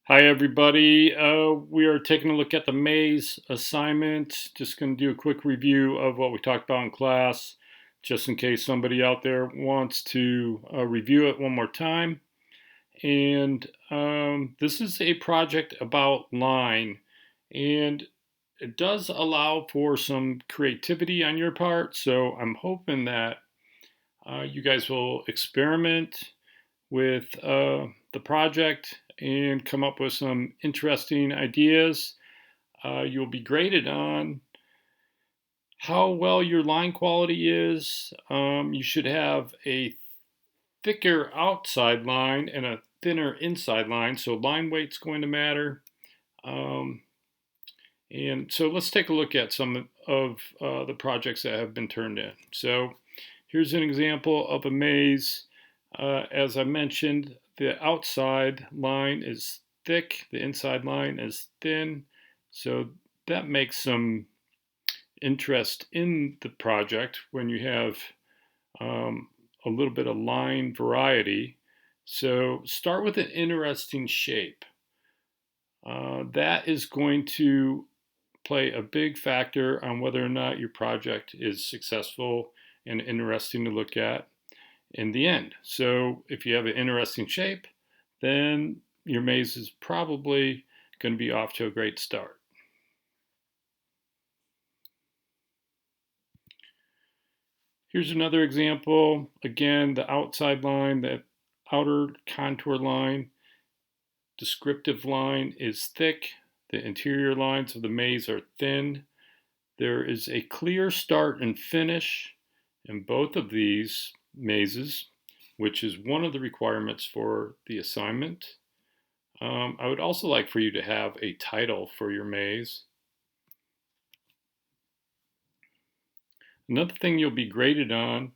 Hi, everybody. We are taking a look at the maze assignment. Just going to do a quick review of what we talked about in class, just in case somebody out there wants to review it one more time. And this is a project about line, and it does allow for some creativity on your part. So I'm hoping that you guys will experiment with the project and come up with some interesting ideas. You'll be graded on how well your line quality is. You should have a thicker outside line and a thinner inside line, so line weight's going to matter. Um, and so let's take a look at some of the projects that have been turned in. So here's an example of a maze. As I mentioned, the outside line is thick, the inside line is thin, so that makes some interest in the project when you have um, a little bit of line variety. So start with an interesting shape. That is going to play a big factor on whether or not your project is successful and interesting to look at in the end. So if you have an interesting shape, then your maze is probably going to be off to a great start. Here's another example. Again, the outside line, the outer contour line, descriptive line is thick. The interior lines of the maze are thin. There is a clear start and finish in both of these mazes, which is one of the requirements for the assignment. I would also like for you to have a title for your maze. Another thing you'll be graded on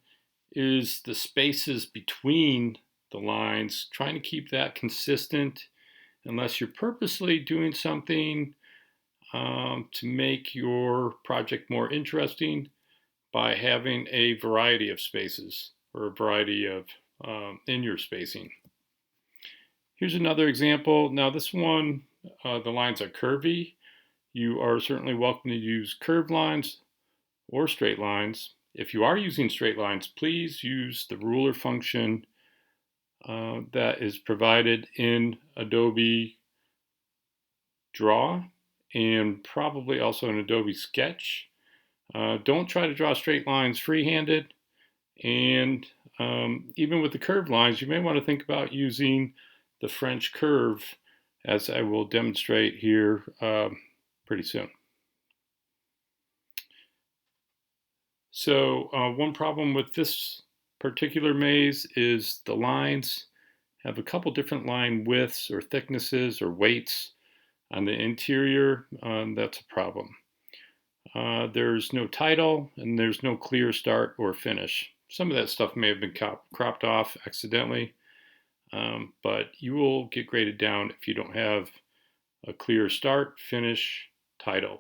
is the spaces between the lines, trying to keep that consistent unless you're purposely doing something to make your project more interesting by having a variety of spaces or a variety of in your spacing. Here's another example. Now this one, the lines are curvy. You are certainly welcome to use curved lines or straight lines. If you are using straight lines, please use the ruler function that is provided in Adobe Draw and probably also in Adobe Sketch. Don't try to draw straight lines free-handed, and even with the curved lines, you may want to think about using the French curve, as I will demonstrate here pretty soon. So one problem with this particular maze is the lines have a couple different line widths or thicknesses or weights on the interior. That's a problem. There's no title and there's no clear start or finish. Some of that stuff may have been cropped off accidentally, but you will get graded down if you don't have a clear start, finish, title.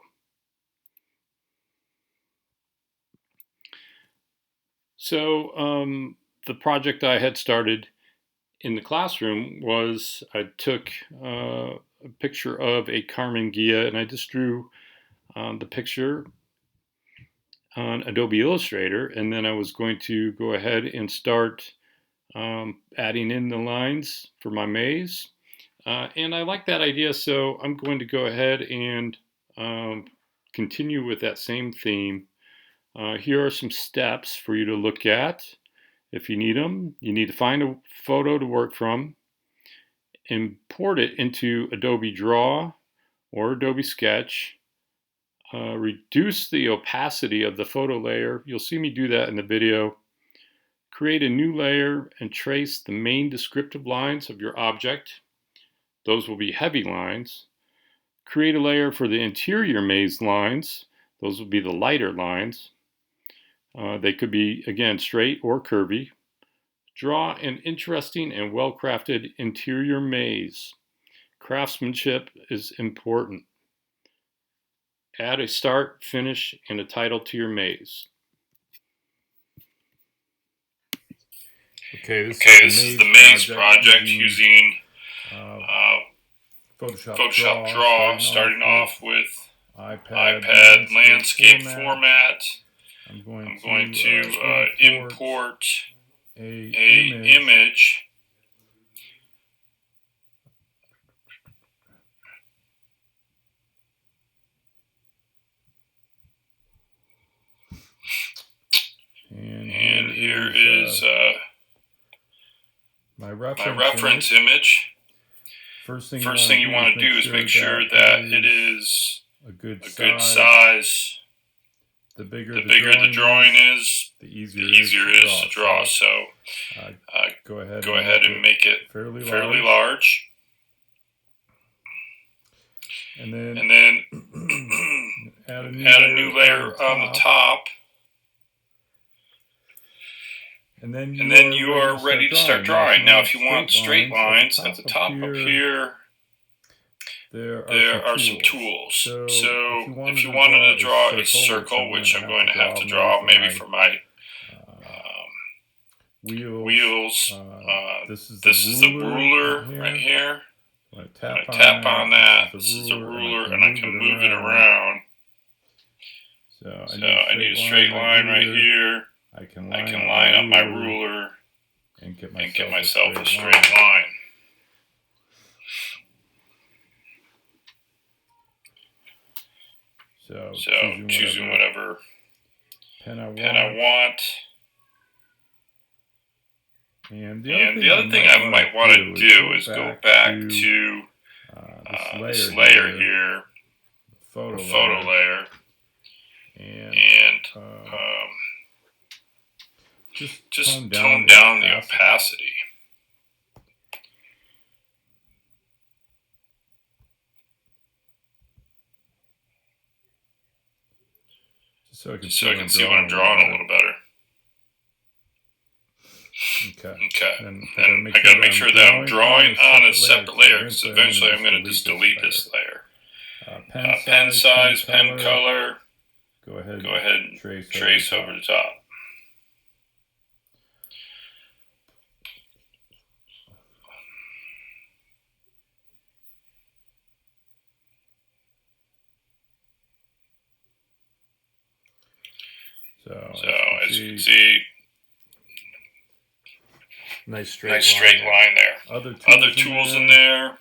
So the project I had started in the classroom was I took a picture of a Carmen Gia and I just drew the picture on Adobe Illustrator, and then I was going to go ahead and start adding in the lines for my maze. And I like that idea, so I'm going to go ahead and continue with that same theme. Here are some steps for you to look at if you need them. You need to find a photo to work from, import it into Adobe Draw or Adobe Sketch, reduce the opacity of the photo layer. You'll see me do that in the video. Create a new layer and trace the main descriptive lines of your object. Those will be heavy lines. Create a layer for the interior maze lines. Those will be the lighter lines. They could be, again, straight or curvy. Draw an interesting and well-crafted interior maze. Craftsmanship is important. Add a start, finish, and a title to your maze. Okay, this is the maze project using Photoshop Draw, starting off with iPad landscape format. I'm going to import a image. And here is my reference image. First thing you want to do is make sure that it is a good size. The bigger the drawing is, the easier it is to draw. So go ahead and make it fairly large. And then add a new layer on the top. And then you are ready to start drawing. Now, if you want straight lines at the top up here, there are some tools. So if you wanted to draw a circle, which I'm going to have to draw maybe for my wheels, this is the ruler right here. I'm going to tap on that. This is a ruler, and I can move it around. So I need a straight line right here. I can line up my ruler and get myself a straight line. So choosing whatever pen I want. And the other thing I might want to do is go back to this layer here, photo layer, and just tone down the opacity. So I can see what I'm drawing a little better. Okay. And I got to make sure that I'm drawing on a separate layer, because eventually I'm going to just delete this layer. Pen size, pen color. Go ahead and trace over the top. So as you can see, nice straight line there. Other tools in there.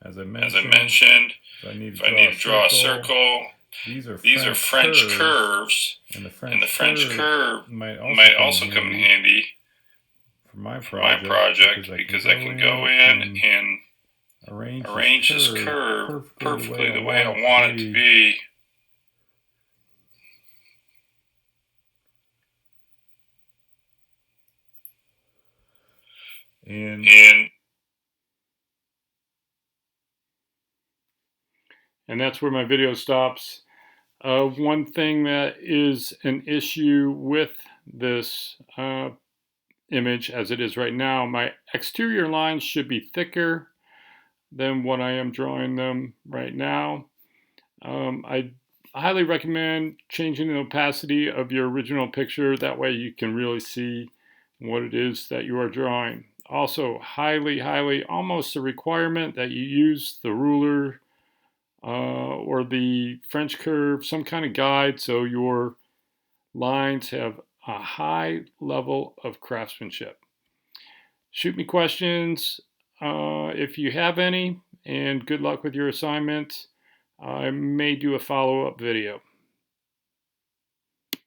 As I mentioned, if I need to draw a circle, these are French curves, and the French curve might also come in handy for my project, because I can go in and arrange this curve perfectly the way I want it to be. And that's where my video stops. One thing that is an issue with this image as it is right now, my exterior lines should be thicker than what I am drawing them right now. I highly recommend changing the opacity of your original picture. That way you can really see what it is that you are drawing. Also, highly, almost a requirement that you use the ruler or the French curve, some kind of guide, so your lines have a high level of craftsmanship. Shoot me questions if you have any, and good luck with your assignment. I may do a follow-up video.